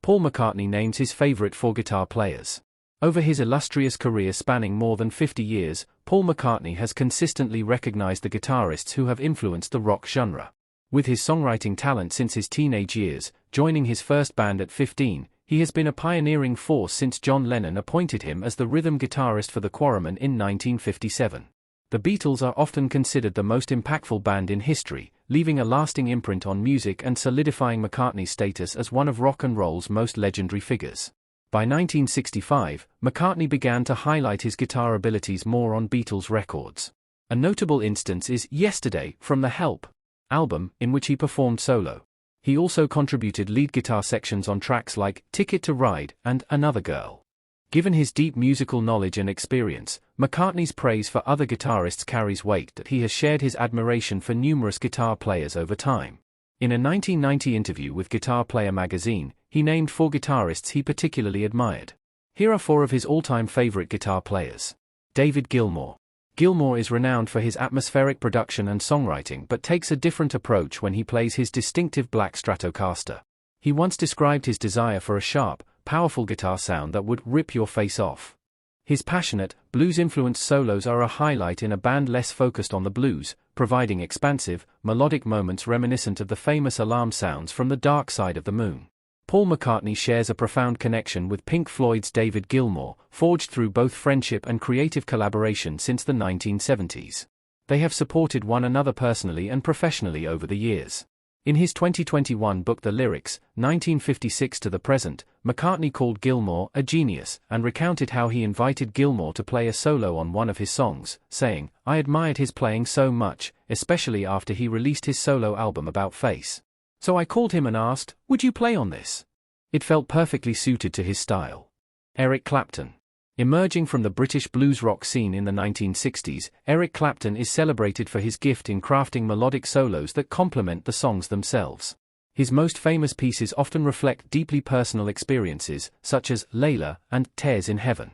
Paul McCartney names his favorite four guitar players. Over his illustrious career spanning more than 50 years, Paul McCartney has consistently recognized the guitarists who have influenced the rock genre. With his songwriting talent since his teenage years, joining his first band at 15, he has been a pioneering force since John Lennon appointed him as the rhythm guitarist for the Quarrymen in 1957. The Beatles are often considered the most impactful band in history, leaving a lasting imprint on music and solidifying McCartney's status as one of rock and roll's most legendary figures. By 1965, McCartney began to highlight his guitar abilities more on Beatles records. A notable instance is Yesterday from the Help album, in which he performed solo. He also contributed lead guitar sections on tracks like Ticket to Ride and Another Girl. Given his deep musical knowledge and experience, McCartney's praise for other guitarists carries weight that he has shared his admiration for numerous guitar players over time. In a 1990 interview with Guitar Player magazine, he named four guitarists he particularly admired. Here are four of his all-time favorite guitar players. David Gilmour. Gilmour is renowned for his atmospheric production and songwriting but takes a different approach when he plays his distinctive black Stratocaster. He once described his desire for a sharp, powerful guitar sound that would rip your face off. His passionate, blues-influenced solos are a highlight in a band less focused on the blues, providing expansive, melodic moments reminiscent of the famous alarm sounds from The Dark Side of the Moon. Paul McCartney shares a profound connection with Pink Floyd's David Gilmour, forged through both friendship and creative collaboration since the 1970s. They have supported one another personally and professionally over the years. In his 2021 book The Lyrics, 1956 to the Present, McCartney called Gilmour a genius and recounted how he invited Gilmour to play a solo on one of his songs, saying, "I admired his playing so much, especially after he released his solo album About Face. So I called him and asked, would you play on this? It felt perfectly suited to his style." Eric Clapton. Emerging from the British blues rock scene in the 1960s, Eric Clapton is celebrated for his gift in crafting melodic solos that complement the songs themselves. His most famous pieces often reflect deeply personal experiences, such as Layla and Tears in Heaven.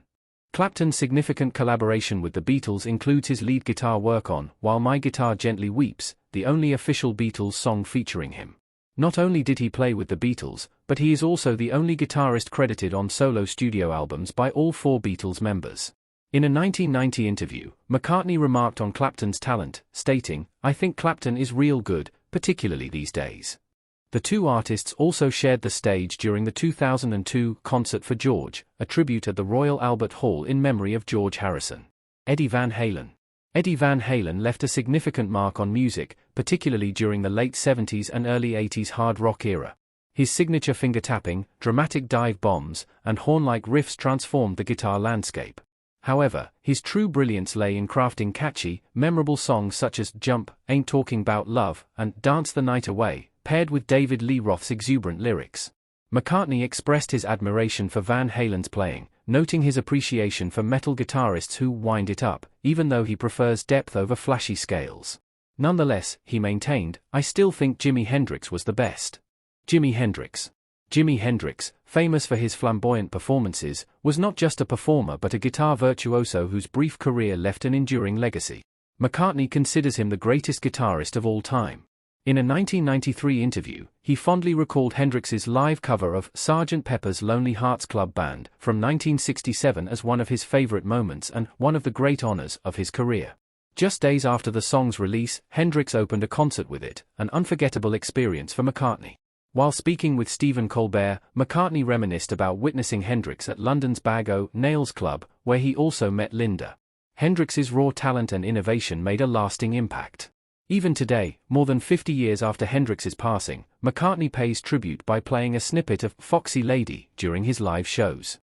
Clapton's significant collaboration with the Beatles includes his lead guitar work on While My Guitar Gently Weeps, the only official Beatles song featuring him. Not only did he play with the Beatles, but he is also the only guitarist credited on solo studio albums by all four Beatles members. In a 1990 interview, McCartney remarked on Clapton's talent, stating, "I think Clapton is real good, particularly these days." The two artists also shared the stage during the 2002 Concert for George, a tribute at the Royal Albert Hall in memory of George Harrison. Eddie Van Halen. Eddie Van Halen left a significant mark on music, particularly during the late 70s and early 80s hard rock era. His signature finger-tapping, dramatic dive bombs, and horn-like riffs transformed the guitar landscape. However, his true brilliance lay in crafting catchy, memorable songs such as Jump, Ain't Talking 'Bout Love, and Dance the Night Away, paired with David Lee Roth's exuberant lyrics. McCartney expressed his admiration for Van Halen's playing, noting his appreciation for metal guitarists who wind it up, even though he prefers depth over flashy scales. Nonetheless, he maintained, "I still think Jimi Hendrix was the best." Jimi Hendrix. Jimi Hendrix, famous for his flamboyant performances, was not just a performer but a guitar virtuoso whose brief career left an enduring legacy. McCartney considers him the greatest guitarist of all time. In a 1993 interview, he fondly recalled Hendrix's live cover of Sgt. Pepper's Lonely Hearts Club Band from 1967 as one of his favorite moments and one of the great honors of his career. Just days after the song's release, Hendrix opened a concert with it, an unforgettable experience for McCartney. While speaking with Stephen Colbert, McCartney reminisced about witnessing Hendrix at London's Bag O' Nails Club, where he also met Linda. Hendrix's raw talent and innovation made a lasting impact. Even today, more than 50 years after Hendrix's passing, McCartney pays tribute by playing a snippet of Foxy Lady during his live shows.